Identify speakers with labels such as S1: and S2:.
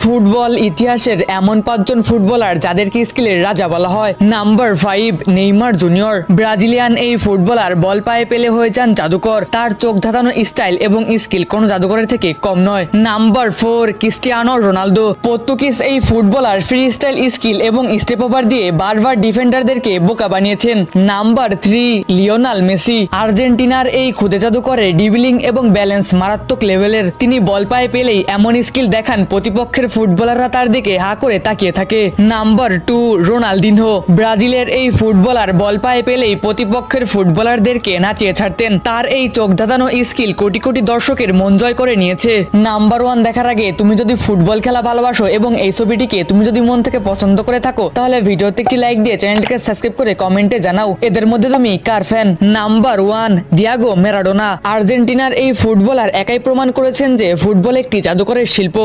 S1: Football ইতিহাসের এমন 5 জন footballer যাদেরকে স্কিলের রাজা বলা হয়। Number 5, Neymar junior. ব্রাজিলিয়ান এই ফুটবলার বল পায়ে পেলে হয়ে যান জাদুকর। তার চোখ ধাঁধানো স্টাইল এবং স্কিল কোনো জাদুকরের থেকে কম নয়। Number 4, Cristiano Ronaldo. পর্তুগিজ এই ফুটবলার ফ্রি স্টাইল স্কিল এবং স্টেপ ওভার দিয়ে বারবার ডিফেন্ডারদেরকে বোকা বানিয়েছেন। Number 3, Lionel Messi. আর্জেন্টিনার এই খুদে জাদুকরের ড্রিবলিং এবং ব্যালেন্স মারাত্মক লেভেলের। তিনি বল পায়ে পেলেই এমন স্কিল দেখান প্রতিপক্ষের ফুটবলাররা তার দিকে হা করে তাকিয়ে থাকে। Number 2, Ronaldinho. ব্রাজিলের এই ফুটবলার বল পায়ে পেলেই প্রতিপক্ষের ফুটবলারদেরকে নাচিয়ে ছাড়তেন। তার এই চোখ ধাঁধানো স্কিল কোটি কোটি দর্শকের মন জয় করে নিয়েছে। নাম্বার 1 দেখার আগে তুমি যদি ফুটবল খেলা ভালোবাসো এবং এই ছবিটিকে তুমি যদি মন থেকে পছন্দ করে থাকো, তাহলে ভিডিওতে একটি লাইক দিয়ে চ্যানেলটিকে সাবস্ক্রাইব করে কমেন্টে জানাও এদের মধ্যে তুমি কার ফ্যান। Number 1, Diego Maradona. আর্জেন্টিনার এই ফুটবলার একাই প্রমাণ করেছেন যে ফুটবল একটি জাদুকরের শিল্প।